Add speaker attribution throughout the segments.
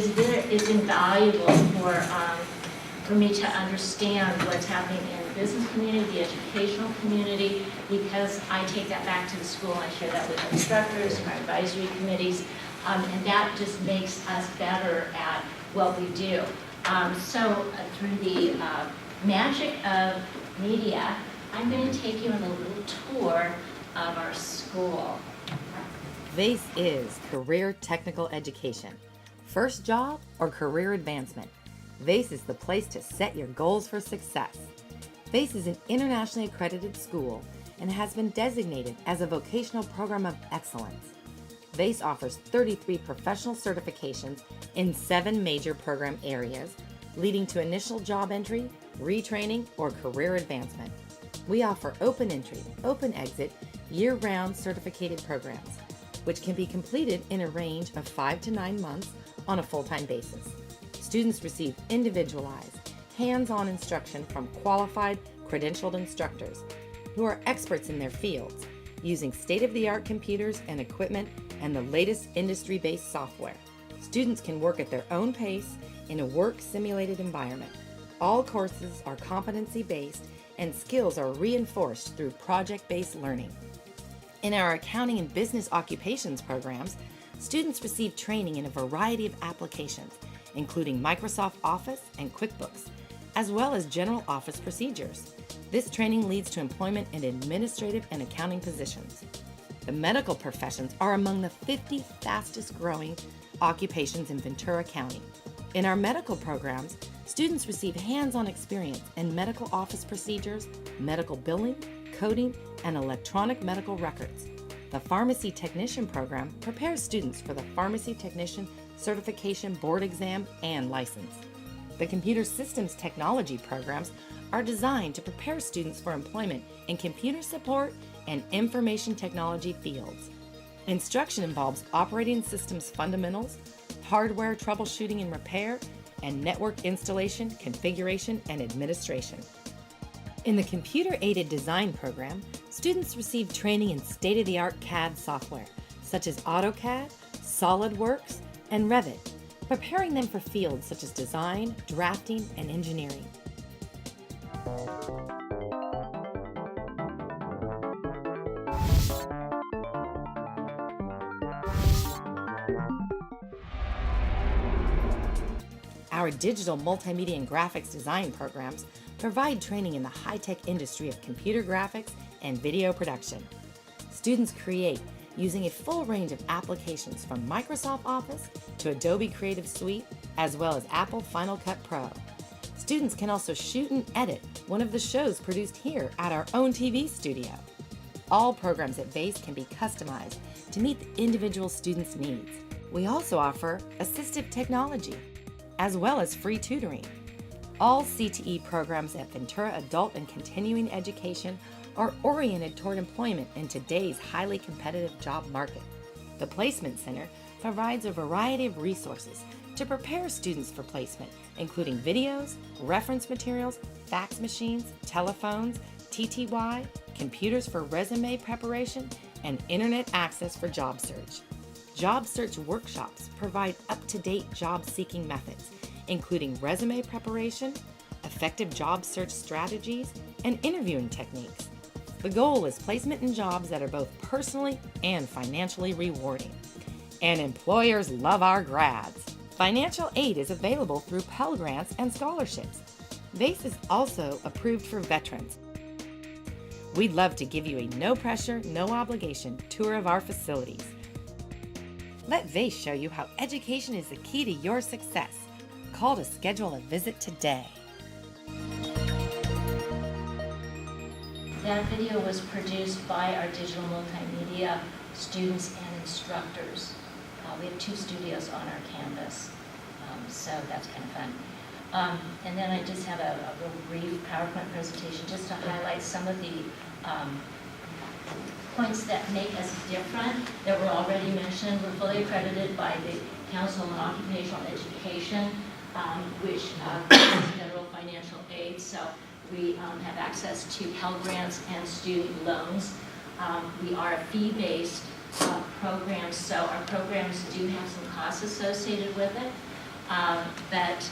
Speaker 1: is invaluable for me to understand what's happening in the business community, the educational community, because I take that back to the school and I share that with instructors and our advisory committees, and that just makes us better at what we do. Through the magic of media, I'm going to take you on a little tour of our school.
Speaker 2: VACE is Career Technical Education. First job or career advancement, VACE is the place to set your goals for success. VACE is an internationally accredited school and has been designated as a vocational program of excellence. VACE offers 33 professional certifications in 7 major program areas, leading to initial job entry, retraining, or career advancement. We offer open entry, open exit, year-round certificated programs, which can be completed in a range of 5 to 9 months on a full-time basis. Students receive individualized, hands-on instruction from qualified, credentialed instructors who are experts in their fields, using state-of-the-art computers and equipment and the latest industry-based software. Students can work at their own pace in a work-simulated environment. All courses are competency-based and skills are reinforced through project-based learning. In our accounting and business occupations programs, students receive training in a variety of applications, including Microsoft Office and QuickBooks, as well as general office procedures. This training leads to employment in administrative and accounting positions. The medical professions are among the 50 fastest growing occupations in Ventura County. In our medical programs, students receive hands-on experience in medical office procedures, medical billing, coding, and electronic medical records. The Pharmacy Technician program prepares students for the Pharmacy Technician Certification Board Exam and license. The Computer Systems Technology programs are designed to prepare students for employment in computer support and information technology fields. Instruction involves operating systems fundamentals, hardware troubleshooting and repair, and network installation, configuration, and administration. In the Computer-Aided Design program, students receive training in state-of-the-art CAD software, such as AutoCAD, SolidWorks, and Revit, preparing them for fields such as design, drafting, and engineering. Our digital multimedia and graphics design programs provide training in the high-tech industry of computer graphics and video production. Students create using a full range of applications from Microsoft Office to Adobe Creative Suite, as well as Apple Final Cut Pro. Students can also shoot and edit one of the shows produced here at our own TV studio. All programs at VACE can be customized to meet the individual student's needs. We also offer assistive technology, as well as free tutoring. All CTE programs at Ventura Adult and Continuing Education are oriented toward employment in today's highly competitive job market. The Placement Center provides a variety of resources to prepare students for placement, including videos, reference materials, fax machines, telephones, TTY, computers for resume preparation, and internet access for job search. Job search workshops provide up-to-date job-seeking methods, including resume preparation, effective job search strategies, and interviewing techniques. The goal is placement in jobs that are both personally and financially rewarding. And employers love our grads. Financial aid is available through Pell Grants and scholarships. VACE is also approved for veterans. We'd love to give you a no-pressure, no-obligation tour of our facilities. Let VACE show you how education is the key to your success. Call to schedule a visit today.
Speaker 1: That video was produced by our digital multimedia students and instructors. We have 2 studios on our campus, so that's kind of fun. And then I just have a real brief PowerPoint presentation just to highlight some of the points that make us different that were already mentioned. We're fully accredited by the Council on Occupational Education, which provides federal financial aid. So we have access to Pell Grants and student loans. We are a fee-based program, so our programs do have some costs associated with it. but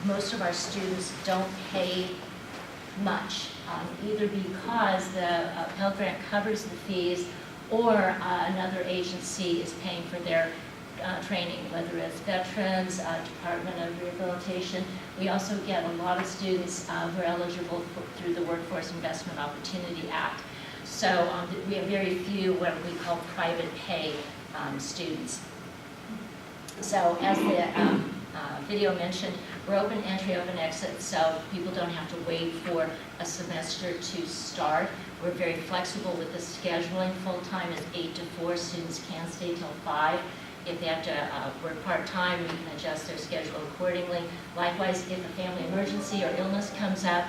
Speaker 1: most of our students don't pay much, either because the Pell Grant covers the fees or another agency is paying for their training, whether it's veterans, Department of Rehabilitation. We also get a lot of students who are eligible through the Workforce Investment Opportunity Act. So we have very few what we call private pay students. So as the video mentioned, we're open entry, open exit, so people don't have to wait for a semester to start. We're very flexible with the scheduling. Full-time is 8 to 4. Students can stay till 5. If they have to work part-time, we can adjust their schedule accordingly. Likewise, if a family emergency or illness comes up,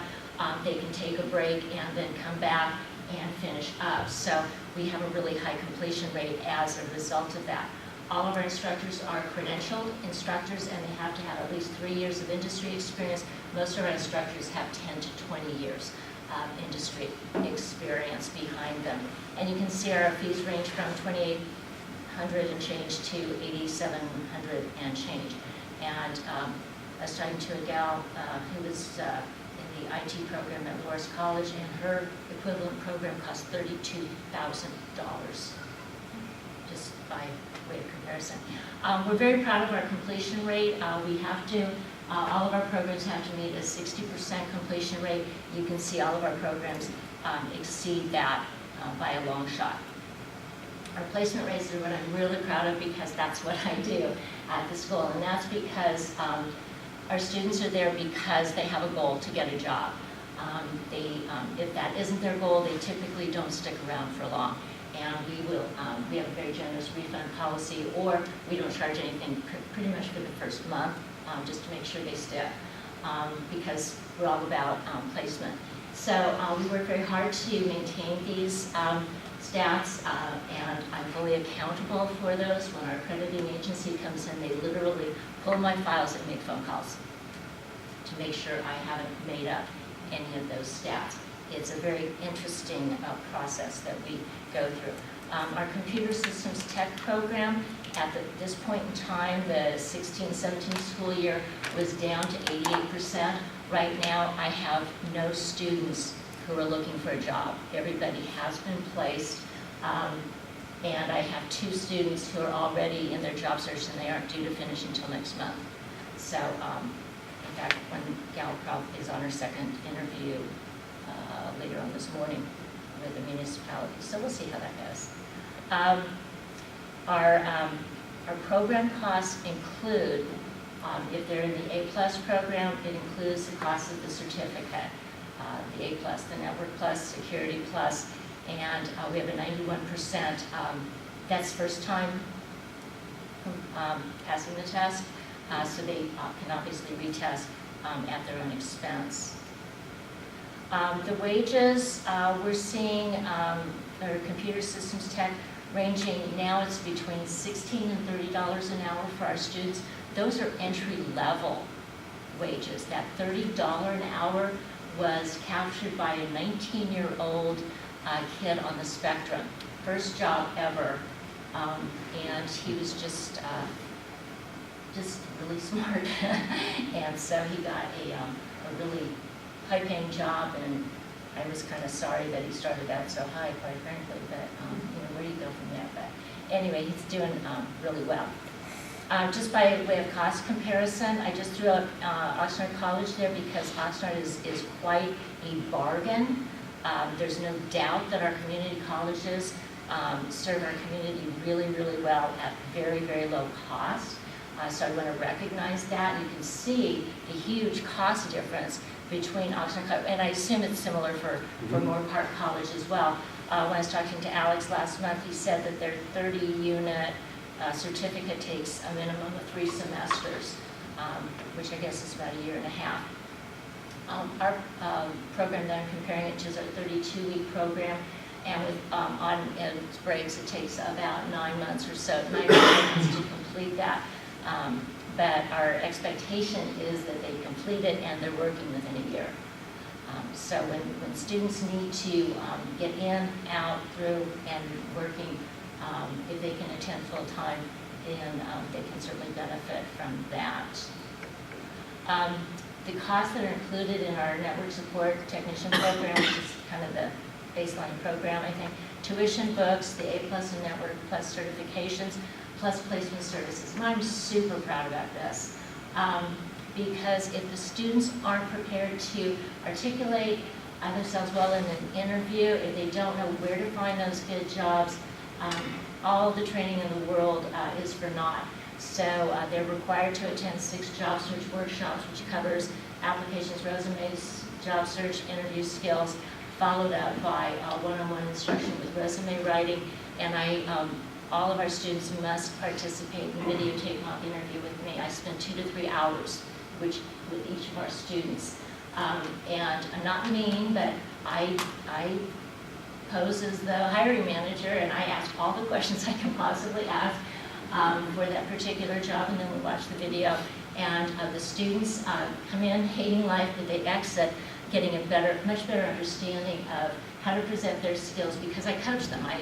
Speaker 1: they can take a break and then come back and finish up. So we have a really high completion rate as a result of that. All of our instructors are credentialed instructors, and they have to have at least 3 years of industry experience. Most of our instructors have 10 to 20 years of industry experience behind them. And you can see our fees range from $2,800 and change to $8,700 and change. And I was talking to a gal who was in the IT program at Loras College, and her equivalent program cost $32,000, just by way of comparison. We're very proud of our completion rate. We have to, all of our programs have to meet a 60% completion rate. You can see all of our programs exceed that by a long shot. Our placement rates are what I'm really proud of, because that's what I do at the school, and that's because our students are there because they have a goal to get a job. If that isn't their goal, they typically don't stick around for long. And we have a very generous refund policy, or we don't charge anything pretty much for the first month, just to make sure they stick, because we're all about placement. So we work very hard to maintain these stats, and I'm fully accountable for those. When our accrediting agency comes in, they literally pull my files and make phone calls to make sure I haven't made up any of those stats. It's a very interesting process that we go through. Our computer systems tech program, at this point in time, the 16-17 school year, was down to 88%. Right now, I have no students who are looking for a job. Everybody has been placed, and I have 2 students who are already in their job search, and they aren't due to finish until next month. So, in fact, one gal probably is on her second interview later on this morning with the municipality. So we'll see how that goes. Our program costs include, if they're in the A+ program, it includes the cost of the certificate, the A+, the Network Plus, Security Plus, and we have a 91%, that's first time passing the test, so they can obviously retest at their own expense. The wages, we're seeing our computer systems tech ranging, now it's between $16 and $30 an hour for our students. Those are entry-level wages. That $30 an hour was captured by a 19-year-old kid on the spectrum. First job ever, and he was just really smart. And so he got a really high-paying job, and I was kind of sorry that he started out so high, quite frankly, but where do you go from there? But anyway, he's doing really well. Just by way of cost comparison, I just threw up Oxnard College there because Oxnard is quite a bargain. There's no doubt that our community colleges serve our community really, really well at very, very low cost. So I want to recognize that. You can see the huge cost difference between Oxnard College, and I assume it's similar for Moore Park College as well. When I was talking to Alex last month, he said that their 30-unit certificate takes a minimum of 3 semesters, which I guess is about a year and a half. Our program that I'm comparing it to is a 32-week program, and with on its breaks, it takes about 9 months or so, 9 months to complete that. But our expectation is that they complete it and they're working within a year. So when students need to get in, out, through, and working, if they can attend full-time, and they can certainly benefit from that. The costs that are included in our network support technician program, which is kind of the baseline program, I think, tuition, books, the A+ and Network Plus certifications, plus placement services. And I'm super proud about this because if the students aren't prepared to articulate themselves well in an interview, if they don't know where to find those good jobs, all the training in the world is for naught. So they're required to attend 6 job search workshops, which covers applications, resumes, job search, interview skills, followed up by one-on-one instruction with resume writing. And all of our students must participate in videotape mock interview with me. I spend 2 to 3 hours with each of our students. And I'm not mean, but I pose as the hiring manager, and I ask all the questions I can possibly ask for that particular job, and then we watch the video. And the students come in hating life, but they exit getting a much better understanding of how to present their skills, because I coach them. I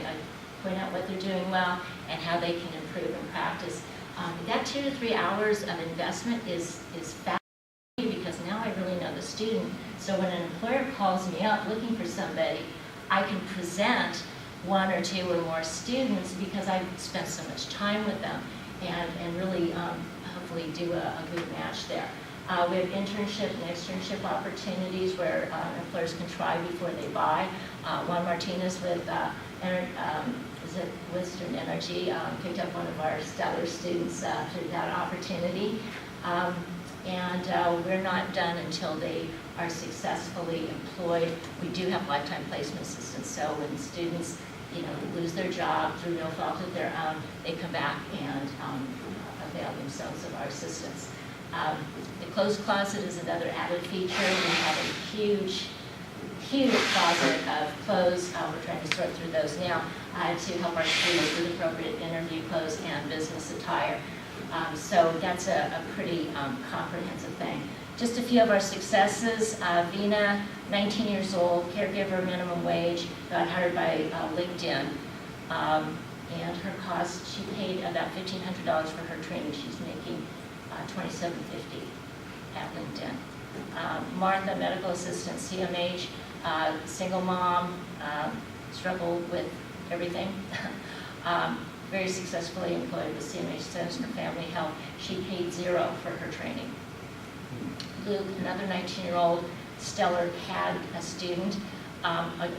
Speaker 1: point out what they're doing well and how they can improve and practice. That 2 to 3 hours of investment is fascinating, because now I really know the student. So when an employer calls me up looking for somebody, I can present 1 or 2 or more students because I've spent so much time with them, and really hopefully do a good match there. We have internship and externship opportunities where employers can try before they buy. Juan Martinez with Western Energy picked up one of our stellar students through that opportunity. And we're not done until they are successfully employed. We do have lifetime placement assistance, so when students lose their job through no fault of their own, they come back and avail themselves of our assistance. The closed closet is another added feature. We have a huge closet of clothes. We're trying to sort through those now to help our students with appropriate interview clothes and business attire. So that's a pretty comprehensive thing. Just a few of our successes. Vina, 19 years old, caregiver, minimum wage, got hired by LinkedIn. And her cost, she paid about $1,500 for her training. She's making $27.50 at LinkedIn. Martha, medical assistant, CMH, single mom, struggled with everything. Very successfully employed with CMH Centers for Family Health. She paid $0 for her training. Luke, another 19-year-old, stellar CAD student,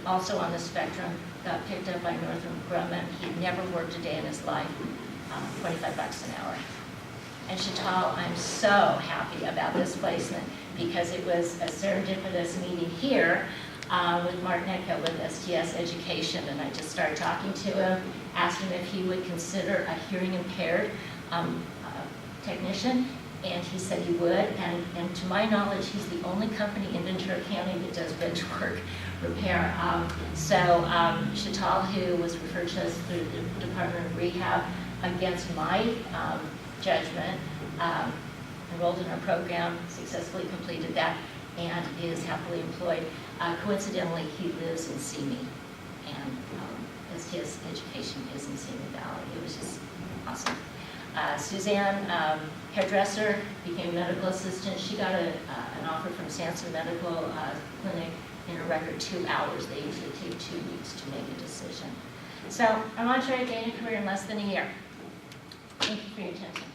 Speaker 1: also on the spectrum, got picked up by Northrop Grumman. He'd never worked a day in his life, $25 an hour. And Chantal, I'm so happy about this placement because it was a serendipitous meeting here with Mark Netka with STS Education, and I just started talking to him, asked him if he would consider a hearing impaired technician, and he said he would, and to my knowledge, he's the only company in Ventura County that does bench work repair. Chantal, who was referred to us through the Department of Rehab against my judgment, enrolled in our program, successfully completed that, and is happily employed. Coincidentally, he lives in Simi, and STS Education is in Simi Valley. It was just awesome. Suzanne, hairdresser, became a medical assistant. She got an offer from Sanson Medical Clinic in a record 2 hours. They usually take 2 weeks to make a decision. So I'm on track to gain a career in less than a year. Thank you for your attention.